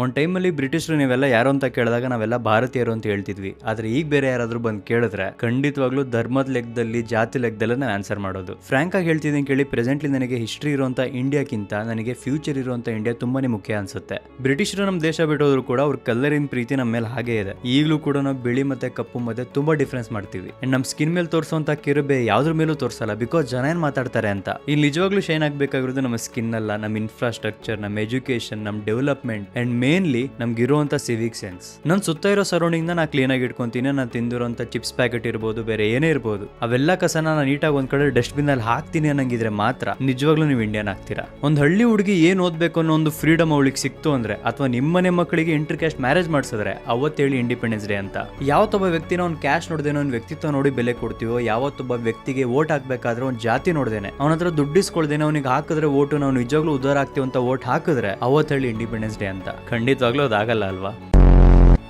ಒಂದು ಟೈಮಲ್ಲಿ ಬ್ರಿಟಿಷರು ನೀವೆಲ್ಲ ಯಾರು ಅಂತ ಕೇಳಿದಾಗ ನಾವೆಲ್ಲ ಭಾರತೀಯರು ಅಂತ ಹೇಳ್ತಿದ್ವಿ. ಆದ್ರೆ ಈಗ ಬೇರೆ ಯಾರಾದ್ರೂ ಬಂದು ಕೇಳಿದ್ರೆ ಖಂಡಿತವಾಗ್ಲೂ ಧರ್ಮದ ಲೆಕ್ಕದಲ್ಲಿ, ಜಾತಿ ಲೆಕ್ಕದಲ್ಲೇ ನಾನು ಆನ್ಸರ್ ಮಾಡೋದು. ಫ್ರಾಂಕ್ ಆಗಿ ಹೇಳ್ತಿದ್ದೀನಿ ಕೇಳಿ, ಪ್ರೆಸೆಂಟ್ಲಿ ನನಗೆ ಹಿಸ್ಟ್ರಿ ಇರುವಂತ ಇಂಡಿಯಾಕ್ಕಿಂತ ನನಗೆ ಫ್ಯೂಚರ್ ಇರುವಂತ ಇಂಡಿಯಾ ತುಂಬಾನೇ ಮುಖ್ಯ ಅನ್ಸುತ್ತೆ. ಬ್ರಿಟಿಷರು ನಮ್ಮ ದೇಶ ಬಿಟ್ಟೋದ್ರು ಕೂಡ ಅವ್ರ ಕಲರಿನ ಪ್ರೀತಿ ನಮ್ಮ ಮೇಲೆ ಹಾಗೆ ಇದೆ. ಈಗಲೂ ಕೂಡ ನಾವು ಬಿಳಿ ಮತ್ತೆ ಕಪ್ಪು ಮತ್ತೆ ತುಂಬಾ ಡಿಫ್ರೆನ್ಸ್ ಮಾಡ್ತೀವಿ. ಅಂಡ್ ನಮ್ಮ ಸ್ಕಿನ್ ಮೇಲೆ ತೋರಿಸುವಂತ ಕಿರುಬೆ ಯಾವ್ದ್ರ ಮೇಲೂ ತೋರಿಸಲ್ಲ, ಬಿಕಾಸ್ ಜನ ಏನ್ ಮಾತಾಡ್ತಾರೆ ಅಂತ. ಇಲ್ಲಿ ನಿಜವಾಗ್ಲೂ ಶೈನ್ ಆಗ್ಬೇಕಾಗಿರೋದು ನಮ್ಮ ಸ್ಕಿನ್ ಅಲ್ಲ, ನಮ್ಮ ಇನ್ಫ್ರಾಸ್ಟ್ರಕ್ಚರ್, ನಮ್ಮ ಎಜುಕೇಶನ್, ನಮ್ಮ ಡೆವಲಪ್ಮೆಂಟ್ ಅಂಡ್ ಮೇನ್ಲಿ ನಮ್ಗೆ ಇರುವಂತ ಸಿವಿಕ್ ಸೆನ್ಸ್. ನನ್ ಸುತ್ತ ಇರೋ ಸರೌಂಡಿಂಗ್ ನಾ ಕ್ಲೀನ್ ಆಗಿ ಇಟ್ಕೊಂತೀನಿ. ನಾನು ತಿಂದಿರೋಂಥ ಚಿಪ್ಸ್ ಪ್ಯಾಕೆಟ್ ಇರ್ಬೋದು, ಬೇರೆ ಏನೇ ಇರ್ಬೋದು, ಅವೆಲ್ಲ ಕಸನ ನಾನು ನೀಟಾಗಿ ಒಂದ್ ಕಡೆ ಡಸ್ಟ್ ಬಿನ್ ಅಲ್ಲಿ ಹಾಕ್ತೀನಿ ಅನ್ನಂಗಿದ್ರೆ ಮಾತ್ರ ನಿಜವಾಗ್ಲೂ ನೀವು ಇಂಡಿಯನ್ ಆಗ್ತೀರಾ. ಒಂದ್ ಹಳ್ಳಿ ಹುಡುಗಿ ಏನ್ ಓದ್ಬೇಕು ಅನ್ನೋ ಒಂದು ಫ್ರೀಡಮ್ ಅವಳಿಗೆ ಸಿಕ್ತು ಅಂದ್ರೆ, ಅಥವಾ ನಿಮ್ಮನೆ ಮಕ್ಕಳಿಗೆ ಇಂಟರ್ ಕ್ಯಾಸ್ಟ್ ಮ್ಯಾರೇಜ್ ಮಾಡಿಸಿದ್ರೆ ಅವತ್ತೇಳಿ ಇಂಡಿಪೆಂಡೆನ್ಸ್ ಡೇ ಅಂತ. ಯಾವತ್ತೊಬ್ಬ ವ್ಯಕ್ತಿನ ಒಂದು ಕ್ಯಾಶ್ ನೋಡ್ದೇನೋ, ಒಂದು ವ್ಯಕ್ತಿತ್ವ ನೋಡಿ ಬೆಲೆ ಕೊಡ್ತೀವೋ, ಯಾವತ್ತೊಬ್ಬ ವ್ಯಕ್ತಿಗೆ ವೋಟ್ ಹಾಕ್ಬೇಕಾದ್ರೆ ಒಂದು ಜಾತಿ ನೋಡ್ದೇನೆ, ಅವನ ಹತ್ರ ದುಡ್ಡಿಸ್ಕೊಳ್ದೇನೆ ಅವನಿಗೆ ಹಾಕಿದ್ರೆ ವೋಟು, ನಾವು ನಿಜವಾಗ್ಲೂ ಉದ್ದಾರ ಆಗ್ತೀವಿ ಅಂತ ವೋಟ್ ಹಾಕಿದ್ರೆ ಅವತ್ತು ಹೇಳಿ ಇಂಡಿಪೆಂಡೆನ್ಸ್ ಡೇ ಅಂತ. ಖಂಡಿತವಾಗ್ಲೂ ಅದಾಗಲ್ಲ ಅಲ್ವಾ?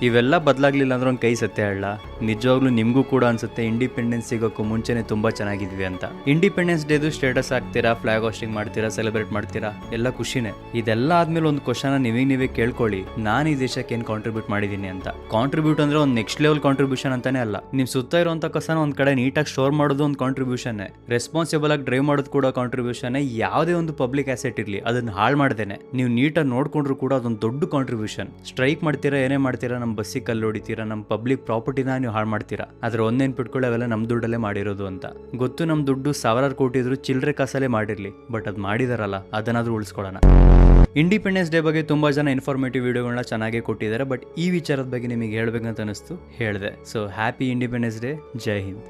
ಇವೆಲ್ಲ ಬದಲಾಗ್ಲಿಲ್ಲ ಅಂದ್ರೆ ಒಂದು ಕೈ ಸತ್ಯ ಹೇಳ, ನಿಜವಾಗ್ಲೂ ನಿಮಗೂ ಕೂಡ ಅನ್ಸುತ್ತೆ ಇಂಡಿಪೆಂಡೆನ್ಸ್ ಸಿಗೋಕ್ಕೂ ಮುಂಚೆನೆ ತುಂಬಾ ಚೆನ್ನಾಗಿದ್ವಿ ಅಂತ. ಇಂಡಿಪೆಂಡೆನ್ಸ್ ಡೇದು ಸ್ಟೇಟಸ್ ಹಾಕ್ತೀರಾ, ಫ್ಲಾಗ್ ಹೋಸ್ಟಿಂಗ್ ಮಾಡ್ತೀರಾ, ಸೆಲೆಬ್ರೇಟ್ ಮಾಡ್ತೀರಾ, ಎಲ್ಲ ಖುಷಿನೇ. ಇದೆಲ್ಲ ಆದ್ಮೇಲೆ ಒಂದು ಕ್ವಶನ್ ನೀವೇ ಕೇಳ್ಕೊಳ್ಳಿ, ನಾನು ಈ ದೇಶಕ್ಕೆ ಏನ್ ಕಾಂಟ್ರಿಬ್ಯೂಟ್ ಮಾಡಿದೀನಿ ಅಂತ. ಕಾಂಟ್ರಿಬ್ಯೂಟ್ ಅಂದ್ರೆ ಒಂದು ನೆಕ್ಸ್ಟ್ ಲೆವೆಲ್ ಕಾಂಟ್ರಿಬ್ಯೂಷನ್ ಅಂತಾನೆ ಅಲ್ಲ. ನಿಮ್ ಸುತ್ತ ಇರುವಂತ ಕಸನ ಒಂದ್ ಕಡೆ ನೀಟಾಗಿ ಸ್ಟೋರ್ ಮಾಡೋದು ಒಂದು ಕಾಂಟ್ರಿಬ್ಯೂಷನ್. ರೆಸ್ಪಾನ್ಸಿಬಲ್ ಆಗಿ ಡ್ರೈವ್ ಮಾಡೋದು ಕೂಡ ಕಾಂಟ್ರಿಬ್ಯೂಷನ್. ಯಾವುದೇ ಒಂದು ಪಬ್ಲಿಕ್ ಅಸೆಟ್ ಇರ್ಲಿ ಅದನ್ನ ಹಾಳು ಮಾಡ್ದೇನೆ ನೀವು ನೀಟಾಗಿ ನೋಡ್ಕೊಂಡ್ರು ಕೂಡ ಅದೊಂದು ದೊಡ್ಡ ಕಾಂಟ್ರಿಬ್ಯೂಷನ್. ಸ್ಟ್ರೈಕ್ ಮಾಡ್ತೀರಾ, ಏನೇ ಮಾಡ್ತೀರಾ, ನಮ್ಮ ಬಸ್ಸಿಗೆ ಕಲ್ಲು ಹೊಡಿತೀರಾ, ನಮ್ಮ ಪಬ್ಲಿಕ್ ಪ್ರಾಪರ್ಟಿನ ನೀವು ಹಾಳು ಮಾಡ್ತೀರಾ. ಆದ್ರೆ ಒಂದೇನ್ ಬಿಟ್ಕೊಳ್ಳಿ, ಅವೆಲ್ಲ ನಮ್ಮ ದುಡ್ಡಲ್ಲೇ ಮಾಡಿರೋದು ಅಂತ ಗೊತ್ತು. ನಮ್ಮ ದುಡ್ಡು ಸಾವಿರಾರು ಕೋಟಿ ಇದ್ರು ಚಿಲ್ಲರೆ ಕಾಸಲ್ಲೇ ಮಾಡಿರ್ಲಿ, ಬಟ್ ಅದು ಮಾಡಿದಾರಲ್ಲ ಅದನ್ನಾದ್ರೂ ಉಳಿಸ್ಕೊಳ್ಳೋಣ. ಇಂಡಿಪೆಂಡೆನ್ಸ್ ಡೇ ಬಗ್ಗೆ ತುಂಬಾ ಜನ ಇನ್ಫಾರ್ಮೇಟಿವ್ ವಿಡಿಯೋಗಳನ್ನ ಚೆನ್ನಾಗಿ ಕೊಟ್ಟಿದ್ದಾರೆ, ಬಟ್ ಈ ವಿಚಾರದ ಬಗ್ಗೆ ನಿಮಗೆ ಹೇಳ್ಬೇಕಂತ ಅನಿಸ್ತು, ಹೇಳಿದೆ. ಸೊ ಹ್ಯಾಪಿ ಇಂಡಿಪೆಂಡೆನ್ಸ್ ಡೇ, ಜೈ ಹಿಂದ್.